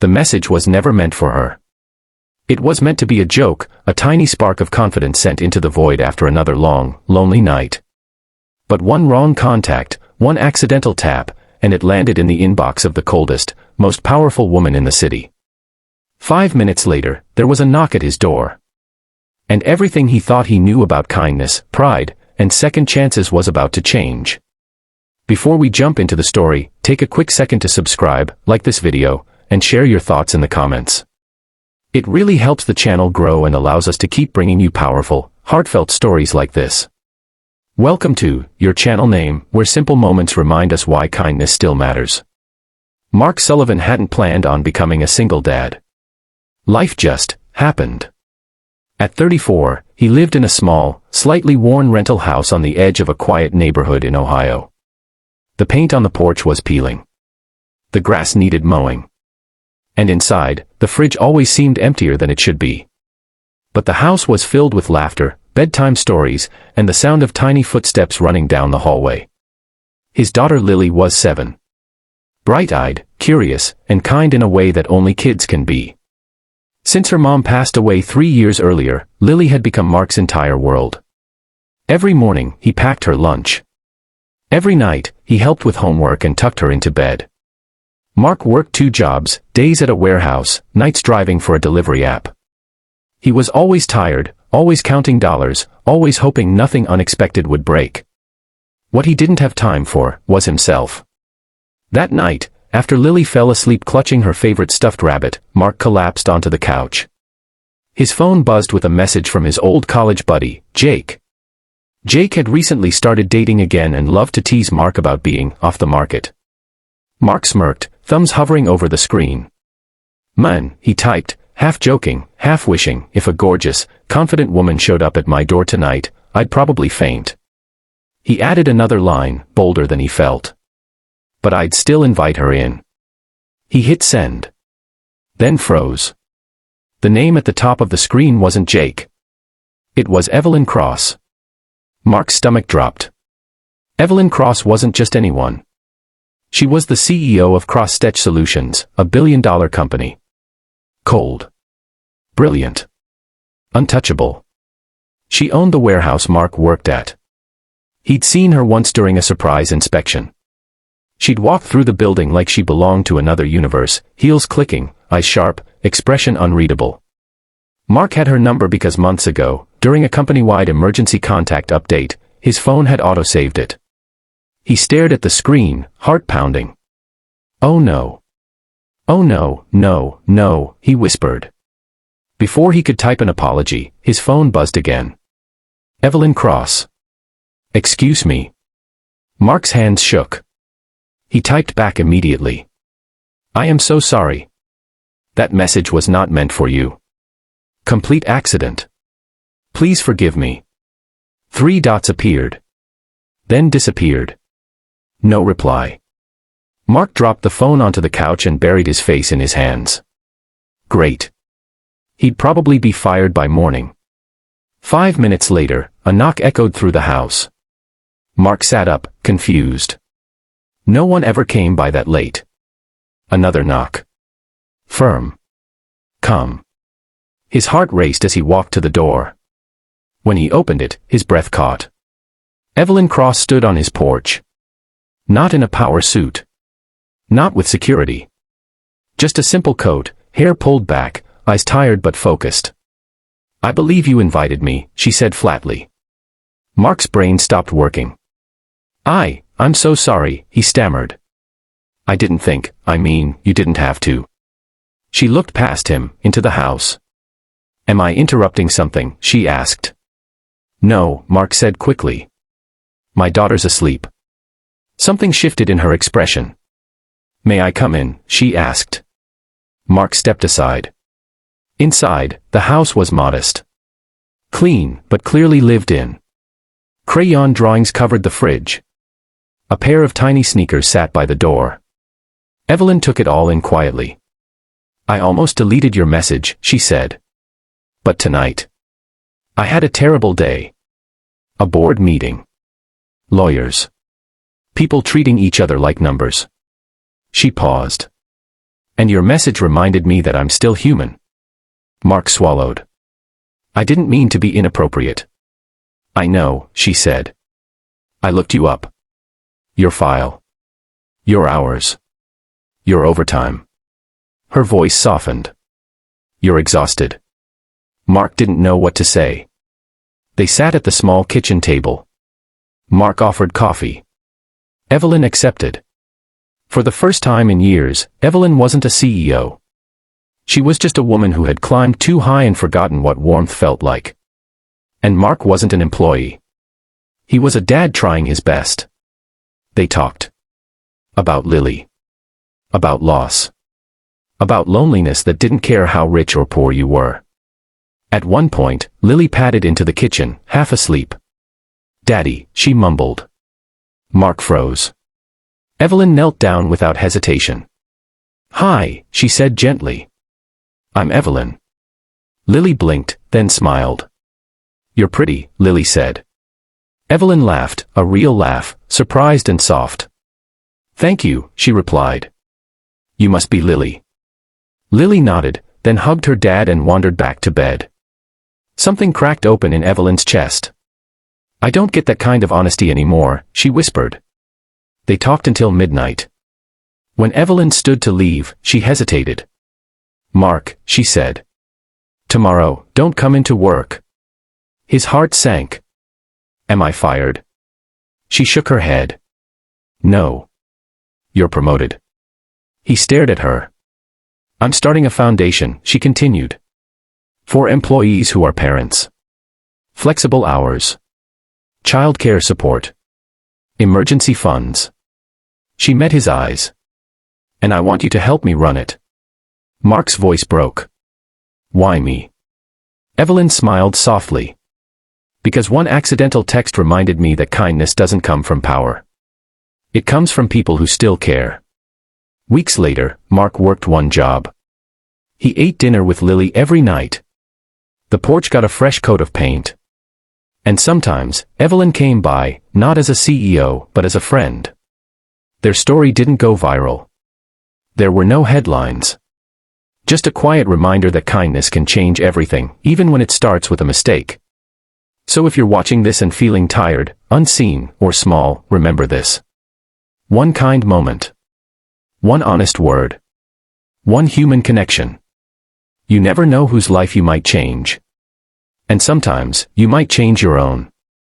the message was never meant for her. It was meant to be a joke, a tiny spark of confidence sent into the void after another long, lonely night. But one wrong contact, one accidental tap, and it landed in the inbox of the coldest, most powerful woman in the city. 5 minutes later, there was a knock at his door. And everything he thought he knew about kindness, pride, and second chances was about to change. Before we jump into the story, take a quick second to subscribe, like this video, and share your thoughts in the comments. It really helps the channel grow and allows us to keep bringing you powerful, heartfelt stories like this. Welcome to Your Channel Name, where simple moments remind us why kindness still matters. Mark Sullivan hadn't planned on becoming a single dad. Life just happened. At 34, he lived in a small, slightly worn rental house on the edge of a quiet neighborhood in Ohio. The paint on the porch was peeling. The grass needed mowing. And inside, the fridge always seemed emptier than it should be. But the house was filled with laughter, bedtime stories, and the sound of tiny footsteps running down the hallway. His daughter Lily was 7. Bright-eyed, curious, and kind in a way that only kids can be. Since her mom passed away 3 years earlier, Lily had become Mark's entire world. Every morning, he packed her lunch. Every night, he helped with homework and tucked her into bed. Mark worked 2 jobs, days at a warehouse, nights driving for a delivery app. He was always tired, always counting dollars, always hoping nothing unexpected would break. What he didn't have time for was himself. That night, after Lily fell asleep clutching her favorite stuffed rabbit, Mark collapsed onto the couch. His phone buzzed with a message from his old college buddy, Jake. Jake had recently started dating again and loved to tease Mark about being off the market. Mark smirked, thumbs hovering over the screen. "Man," he typed, half joking, half wishing, "if a gorgeous, confident woman showed up at my door tonight, I'd probably faint." He added another line, bolder than he felt. "But I'd still invite her in." He hit send. Then froze. The name at the top of the screen wasn't Jake. It was Evelyn Cross. Mark's stomach dropped. Evelyn Cross wasn't just anyone. She was the CEO of Cross Stitch Solutions, a billion-dollar company. Cold. Brilliant. Untouchable. She owned the warehouse Mark worked at. He'd seen her once during a surprise inspection. She'd walk through the building like she belonged to another universe, heels clicking, eyes sharp, expression unreadable. Mark had her number because months ago, during a company-wide emergency contact update, his phone had auto-saved it. He stared at the screen, heart pounding. "Oh no. Oh no, no, no," he whispered. Before he could type an apology, his phone buzzed again. "Evelyn Cross." "Excuse me." Mark's hands shook. He typed back immediately. "I am so sorry. That message was not meant for you. Complete accident. Please forgive me." 3 dots appeared. Then disappeared. No reply. Mark dropped the phone onto the couch and buried his face in his hands. Great. He'd probably be fired by morning. 5 minutes later, a knock echoed through the house. Mark sat up, confused. No one ever came by that late. Another knock. Firm. Calm. His heart raced as he walked to the door. When he opened it, his breath caught. Evelyn Cross stood on his porch. Not in a power suit. Not with security. Just a simple coat, hair pulled back, eyes tired but focused. "I believe you invited me," she said flatly. Mark's brain stopped working. I'm so sorry," he stammered. "I didn't think, you didn't have to." She looked past him, into the house. "Am I interrupting something?" she asked. "No," Mark said quickly. "My daughter's asleep." Something shifted in her expression. "May I come in?" she asked. Mark stepped aside. Inside, the house was modest. Clean, but clearly lived in. Crayon drawings covered the fridge. A pair of tiny sneakers sat by the door. Evelyn took it all in quietly. "I almost deleted your message," she said. "But tonight. I had a terrible day. A board meeting. Lawyers. People treating each other like numbers." She paused. And your message reminded me that I'm still human. Mark swallowed. I didn't mean to be inappropriate. I know, she said. I looked you up. Your file. Your hours. Your overtime. Her voice softened. You're exhausted. Mark didn't know what to say. They sat at the small kitchen table. Mark offered coffee. Evelyn accepted. For the first time in years, Evelyn wasn't a CEO. She was just a woman who had climbed too high and forgotten what warmth felt like. And Mark wasn't an employee. He was a dad trying his best. They talked. About Lily. About loss. About loneliness that didn't care how rich or poor you were. At one point, Lily padded into the kitchen, half asleep. Daddy, she mumbled. Mark froze. Evelyn knelt down without hesitation. Hi, she said gently. I'm Evelyn. Lily blinked, then smiled. You're pretty, Lily said. Evelyn laughed, a real laugh, surprised and soft. Thank you, she replied. You must be Lily. Lily nodded, then hugged her dad and wandered back to bed. Something cracked open in Evelyn's chest. I don't get that kind of honesty anymore, she whispered. They talked until midnight. When Evelyn stood to leave, she hesitated. Mark, she said. Tomorrow, don't come into work. His heart sank. Am I fired? She shook her head. No. You're promoted. He stared at her. I'm starting a foundation, she continued. For employees who are parents. Flexible hours. Childcare support. Emergency funds. She met his eyes. And I want you to help me run it. Mark's voice broke. Why me? Evelyn smiled softly. Because one accidental text reminded me that kindness doesn't come from power. It comes from people who still care. Weeks later, Mark worked one job. He ate dinner with Lily every night. The porch got a fresh coat of paint. And sometimes, Evelyn came by, not as a CEO, but as a friend. Their story didn't go viral. There were no headlines. Just a quiet reminder that kindness can change everything, even when it starts with a mistake. So if you're watching this and feeling tired, unseen, or small, remember this. One kind moment. One honest word. One human connection. You never know whose life you might change. And sometimes, you might change your own.